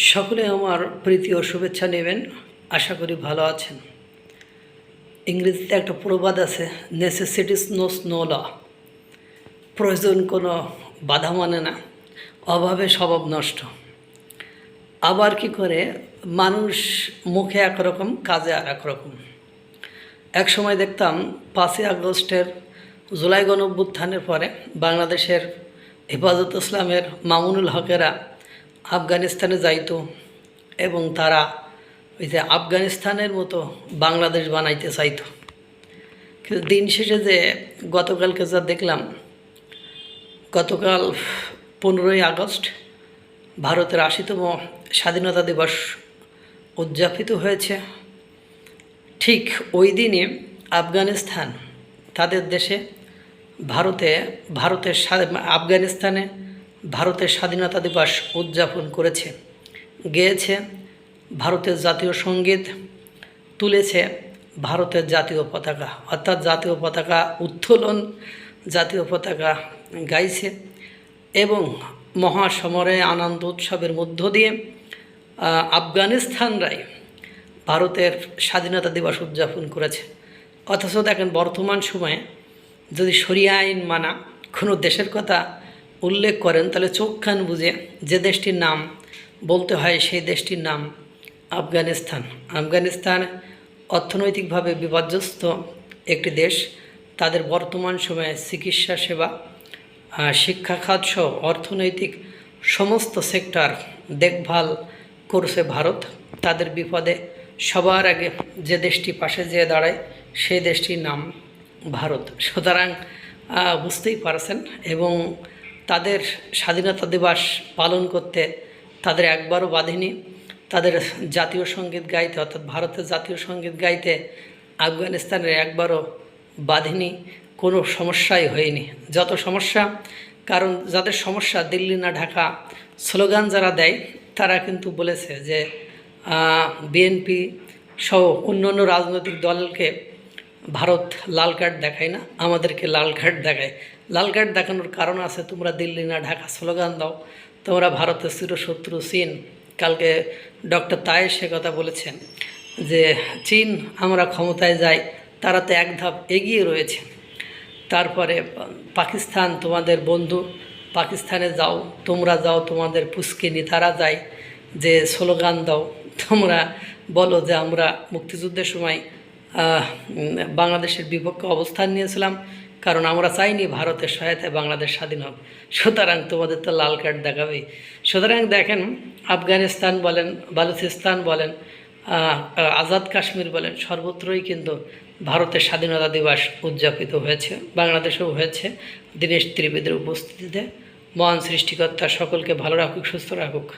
সকলে আমার প্রীতি ও শুভেচ্ছা নেবেন। আশা করি ভালো আছেন। ইংরেজিতে একটা প্রবাদ আছে, নেসেসিটিস নোস নো ল। প্রয়োজন কোনো বাধা মানে না, অভাবে স্বভাব নষ্ট। আবার কি করে মানুষ মুখে একরকম কাজে আর একরকম। এক সময় দেখতাম 5ই আগস্টের জুলাই গণঅভ্যুত্থানের পরে বাংলাদেশের হেফাজত ইসলামের মামুনুল হকেরা আফগানিস্তানে যাইতো এবং তারা ওই যে আফগানিস্তানের মতো বাংলাদেশ বানাইতে চাইতো। কিন্তু দিন শেষে যে গতকালকে যা দেখলাম, গতকাল 15ই আগস্ট ভারতের 80তম স্বাধীনতা দিবস উদযাপিত হয়েছে। ঠিক ওই দিনে আফগানিস্তান তাদের দেশে আফগানিস্তানে ভারতের স্বাধীনতা দিবস উদযাপন করেছে, গেয়েছে ভারতের জাতীয় সঙ্গীত, তুলেছে ভারতের জাতীয় পতাকা, অর্থাৎ জাতীয় পতাকা উত্তোলন, জাতীয় পতাকা গাইছে এবং মহাসমরে আনন্দ উৎসবের মধ্য দিয়ে আফগানিস্তানরাই ভারতের স্বাধীনতা দিবস উদযাপন করেছে। অথচ দেখেন বর্তমান সময়ে যদি শরিয়া আইন মানা কোনো দেশের কথা উল্লেখ করেন তাহলে চোখ কান বুঝে যে দেশটির নাম বলতে হয় সেই দেশটির নাম আফগানিস্তান। আফগানিস্তান অর্থনৈতিকভাবে বিপর্যস্ত একটি দেশ। তাদের বর্তমান সময়ে চিকিৎসা সেবা, শিক্ষা খাত সহ অর্থনৈতিক সমস্ত সেক্টর দেখভাল করছে ভারত। তাদের বিপদে সবার আগে যে দেশটি পাশে যেয়ে দাঁড়ায় সেই দেশটির নাম ভারত। সুতরাং বুঝতেই পারছেন, এবং তাদের স্বাধীনতা দিবস পালন করতে তাদের একবারও বাধেনি। তাদের জাতীয় সঙ্গীত গাইতে, অর্থাৎ ভারতের জাতীয় সঙ্গীত গাইতে আফগানিস্তানের একবারও বাধেনি, কোনো সমস্যাই হয়নি। যত সমস্যা, কারণ যাদের সমস্যা দিল্লি না ঢাকা স্লোগান যারা দেয় তারা কিন্তু বলেছে যে বিএনপি সহ অন্যান্য রাজনৈতিক দলকে ভারত লাল কার্ড দেখায় না, আমাদেরকে লাল কার্ড দেখায়। লাল কার্ড দেখানোর কারণ আছে, তোমরা দিল্লি না ঢাকা স্লোগান দাও, তোমরা ভারতের চিরশত্রু চীন। কালকে ডক্টর তায়ের সে কথা বলেছেন যে চীন আমরা ক্ষমতায় যাই, তারা তো এক ধাপ এগিয়ে রয়েছে। তারপরে পাকিস্তান তোমাদের বন্ধু, পাকিস্তানে যাও, তোমরা যাও, তোমাদের পুষ্কিনি তারা যায়, যে স্লোগান দাও, তোমরা বলো যে আমরা মুক্তিযুদ্ধের সময় বাংলাদেশের বিপক্ষে অবস্থান নিয়েছিলাম, কারণ আমরা চাইনি ভারতের সহায়তায় বাংলাদেশ স্বাধীন হোক। সুতরাং তোমাদের তো লাল কার্ড দেখাবেই। সুতরাং দেখেন, আফগানিস্তান বলেন, বালুচিস্তান বলেন, আজাদ কাশ্মীর বলেন, সর্বত্রই কিন্তু ভারতের স্বাধীনতা দিবস উদযাপিত হয়েছে, বাংলাদেশেও হয়েছে দীনেশ ত্রিবেদীর উপস্থিতিতে। মহান সৃষ্টিকর্তা সকলকে ভালো রাখুক, সুস্থ রাখুক।